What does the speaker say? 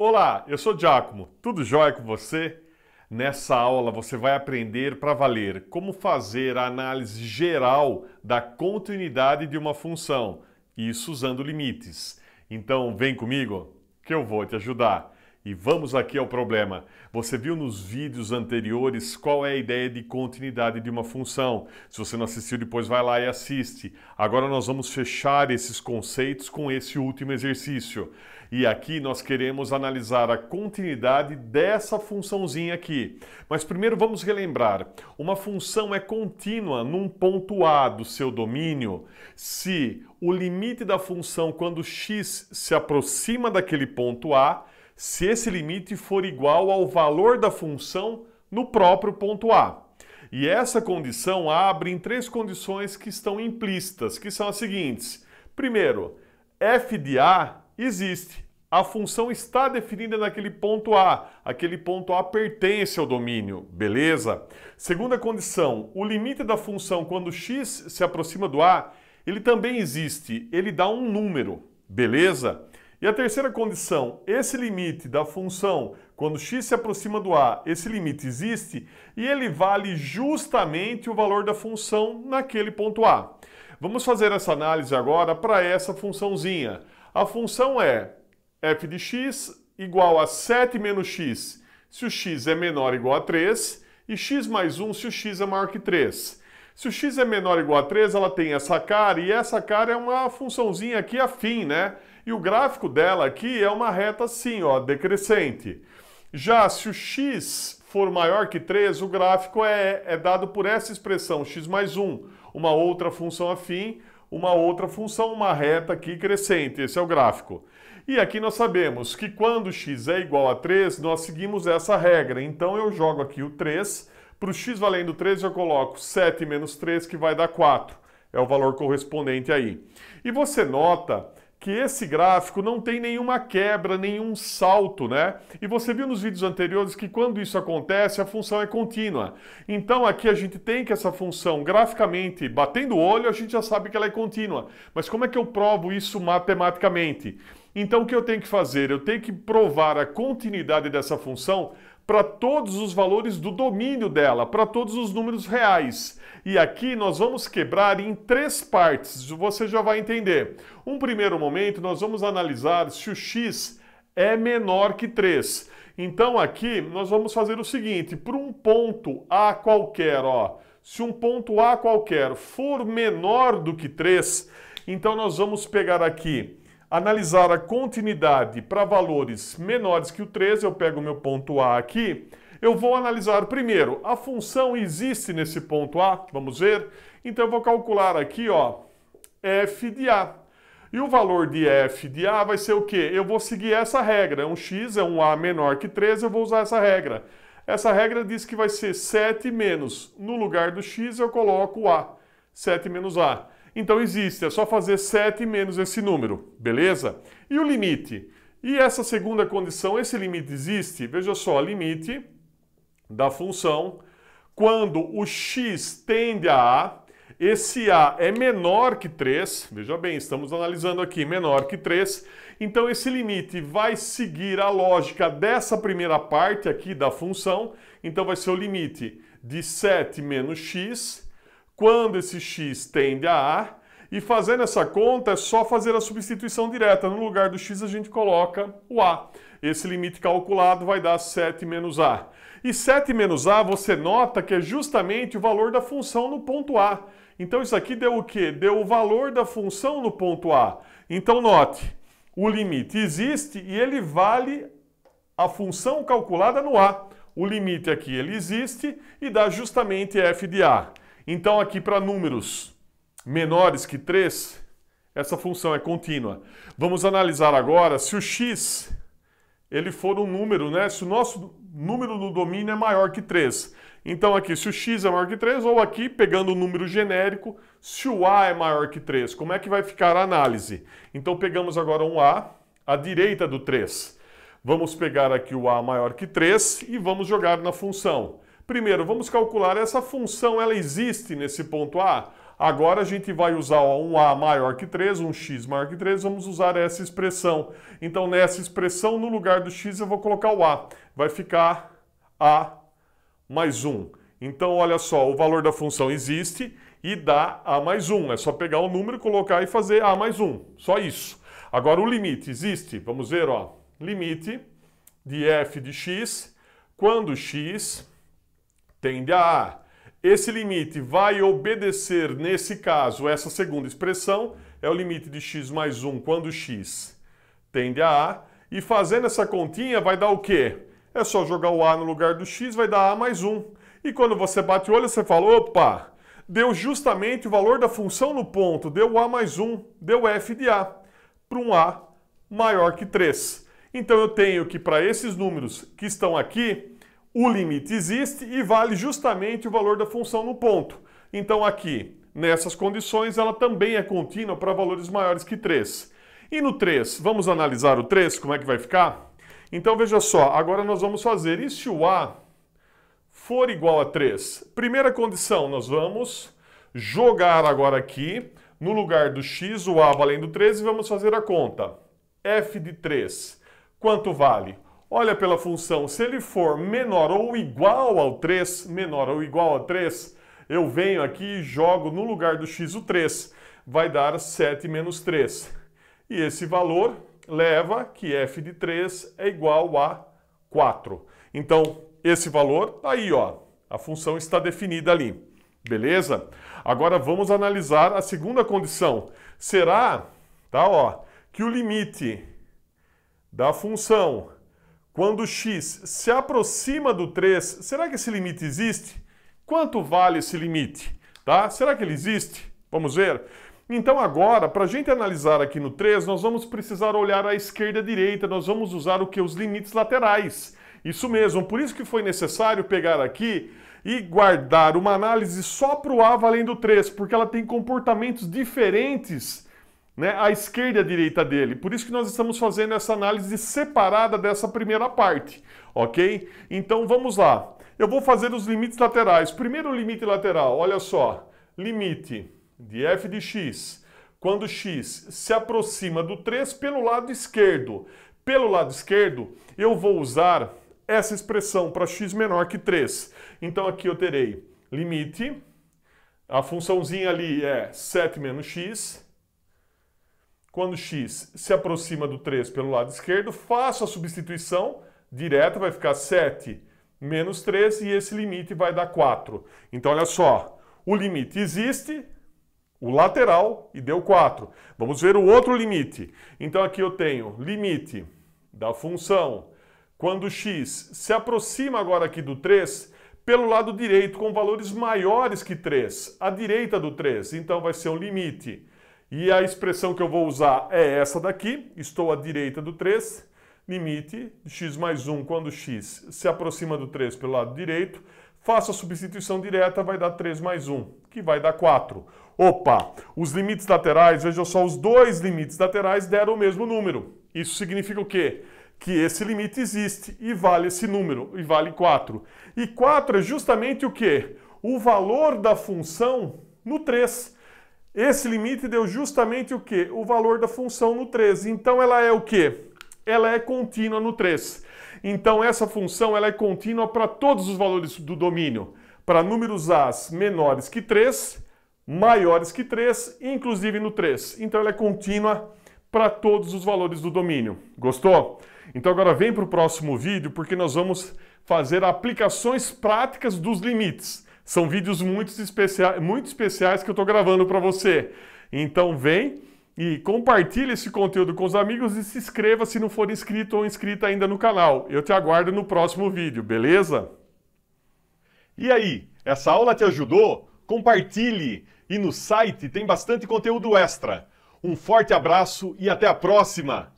Olá, eu sou Giacomo, tudo jóia com você? Nessa aula você vai aprender para valer como fazer a análise geral da continuidade de uma função, isso usando limites. Então vem comigo que eu vou te ajudar. E vamos aqui ao problema. Você viu nos vídeos anteriores qual é a ideia de continuidade de uma função. Se você não assistiu, depois vai lá e assiste. Agora nós vamos fechar esses conceitos com esse último exercício. E aqui nós queremos analisar a continuidade dessa funçãozinha aqui. Mas primeiro vamos relembrar. Uma função é contínua num ponto A do seu domínio se o limite da função quando x se aproxima daquele ponto A, se esse limite for igual ao valor da função no próprio ponto A. E essa condição abre em três condições que estão implícitas, que são as seguintes. Primeiro, f de A existe. A função está definida naquele ponto A. Aquele ponto A pertence ao domínio, beleza? Segunda condição, o limite da função quando x se aproxima do A, ele também existe. Ele dá um número, beleza? E a terceira condição, esse limite da função, quando x se aproxima do A, esse limite existe e ele vale justamente o valor da função naquele ponto A. Vamos fazer essa análise agora para essa funçãozinha. A função é f de x igual a 7 menos x se o x é menor ou igual a 3 e x mais 1 se o x é maior que 3. Se o x é menor ou igual a 3, ela tem essa cara e essa cara é uma funçãozinha aqui afim, né? E o gráfico dela aqui é uma reta assim, ó, decrescente. Já se o x for maior que 3, o gráfico é dado por essa expressão, x mais 1. Uma outra função afim, uma outra função, uma reta aqui crescente. Esse é o gráfico. E aqui nós sabemos que quando x é igual a 3, nós seguimos essa regra. Então eu jogo aqui o 3. Para o x valendo 3, eu coloco 7 menos 3, que vai dar 4. É o valor correspondente aí. E você nota que esse gráfico não tem nenhuma quebra, nenhum salto, né? E você viu nos vídeos anteriores que quando isso acontece, a função é contínua. Então aqui a gente tem que essa função, graficamente, batendo o olho, a gente já sabe que ela é contínua. Mas como é que eu provo isso matematicamente? Então o que eu tenho que fazer? Eu tenho que provar a continuidade dessa função para todos os valores do domínio dela, para todos os números reais. E aqui nós vamos quebrar em três partes, você já vai entender. Um primeiro momento, nós vamos analisar se o x é menor que 3. Então aqui nós vamos fazer o seguinte, para um ponto A qualquer, ó, se um ponto A qualquer for menor do que 3, então nós vamos pegar aqui, analisar a continuidade para valores menores que o 3, eu pego o meu ponto A aqui, eu vou analisar primeiro, a função existe nesse ponto A, vamos ver? Então eu vou calcular aqui, ó, f de A. E o valor de f de A vai ser o quê? Eu vou seguir essa regra, um x é um A menor que 3, eu vou usar essa regra. Essa regra diz que vai ser 7 menos, no lugar do x eu coloco o A, 7 menos A. Então existe, é só fazer 7 menos esse número, beleza? E o limite? E essa segunda condição, esse limite existe? Veja só, limite da função, quando o x tende a A, esse A é menor que 3, veja bem, estamos analisando aqui, menor que 3, então esse limite vai seguir a lógica dessa primeira parte aqui da função, então vai ser o limite de 7 menos x, quando esse x tende a A, e fazendo essa conta é só fazer a substituição direta. No lugar do x a gente coloca o A. Esse limite calculado vai dar 7 menos A. E 7 menos A você nota que é justamente o valor da função no ponto A. Então isso aqui deu o quê? Deu o valor da função no ponto A. Então note, o limite existe e ele vale a função calculada no A. O limite aqui ele existe e dá justamente f de A. Então aqui para números menores que 3, essa função é contínua. Vamos analisar agora se o x ele for um número, né? Se o nosso número no domínio é maior que 3. Então aqui, se o x é maior que 3, ou aqui, pegando o número genérico, se o a é maior que 3, como é que vai ficar a análise? Então pegamos agora um a, à direita do 3. Vamos pegar aqui o a maior que 3 e vamos jogar na função. Primeiro, vamos calcular essa função, ela existe nesse ponto A? Agora a gente vai usar um A maior que 3, um X maior que 3, vamos usar essa expressão. Então, nessa expressão, no lugar do X, eu vou colocar o A. Vai ficar A mais 1. Então, olha só, o valor da função existe e dá A mais 1. É só pegar o número, colocar e fazer A mais 1. Só isso. Agora, o limite existe? Vamos ver, ó. Limite de f de x quando x tende a A. Esse limite vai obedecer, nesse caso, essa segunda expressão, é o limite de x mais 1 quando x tende a A. E fazendo essa continha vai dar o quê? É só jogar o A no lugar do x, vai dar A mais 1. E quando você bate o olho, você fala, opa, deu justamente o valor da função no ponto, deu A mais 1, deu f de A, para um A maior que 3. Então eu tenho que para esses números que estão aqui, o limite existe e vale justamente o valor da função no ponto. Então aqui, nessas condições, ela também é contínua para valores maiores que 3. E no 3, vamos analisar o 3, como é que vai ficar? Então veja só, agora nós vamos fazer, e se o A for igual a 3? Primeira condição, nós vamos jogar agora aqui, no lugar do x, o A valendo 3, e vamos fazer a conta. F de 3, quanto vale? Olha pela função, se ele for menor ou igual ao 3, menor ou igual a 3, eu venho aqui e jogo no lugar do x o 3. Vai dar 7 menos 3. E esse valor leva que f de 3 é igual a 4. Então, esse valor, aí ó, a função está definida ali. Beleza? Agora vamos analisar a segunda condição. Será, tá, ó, que o limite da função quando x se aproxima do 3, será que esse limite existe? Quanto vale esse limite? Tá? Será que ele existe? Vamos ver? Então agora, para a gente analisar aqui no 3, nós vamos precisar olhar à esquerda e à direita, nós vamos usar o que? Os limites laterais. Isso mesmo, por isso que foi necessário pegar aqui e guardar uma análise só para o A valendo 3, porque ela tem comportamentos diferentes, né, à esquerda e à direita dele. Por isso que nós estamos fazendo essa análise separada dessa primeira parte, ok? Então vamos lá. Eu vou fazer os limites laterais. Primeiro limite lateral, olha só. Limite de f de x, quando x se aproxima do 3 pelo lado esquerdo. Pelo lado esquerdo, eu vou usar essa expressão para x menor que 3. Então aqui eu terei limite, a funçãozinha ali é 7 menos x. Quando x se aproxima do 3 pelo lado esquerdo, faço a substituição direta, vai ficar 7 menos 3 e esse limite vai dar 4. Então, olha só, o limite existe, o lateral, e deu 4. Vamos ver o outro limite. Então, aqui eu tenho limite da função quando x se aproxima agora aqui do 3 pelo lado direito com valores maiores que 3, à direita do 3. Então, vai ser um limite. E a expressão que eu vou usar é essa daqui, estou à direita do 3, limite de x mais 1 quando x se aproxima do 3 pelo lado direito, faço a substituição direta, vai dar 3 mais 1, que vai dar 4. Opa, os limites laterais, veja só, os dois limites laterais deram o mesmo número. Isso significa o quê? Que esse limite existe e vale esse número, e vale 4. E 4 é justamente o quê? O valor da função no 3. Esse limite deu justamente o quê? O valor da função no 3. Então ela é o quê? Ela é contínua no 3. Então essa função ela é contínua para todos os valores do domínio. Para números A's menores que 3, maiores que 3, inclusive no 3. Então ela é contínua para todos os valores do domínio. Gostou? Então agora vem para o próximo vídeo porque nós vamos fazer aplicações práticas dos limites. São vídeos muito especiais que eu estou gravando para você. Então vem e compartilhe esse conteúdo com os amigos e se inscreva se não for inscrito ou inscrita ainda no canal. Eu te aguardo no próximo vídeo, beleza? E aí, essa aula te ajudou? Compartilhe! E no site tem bastante conteúdo extra. Um forte abraço e até a próxima!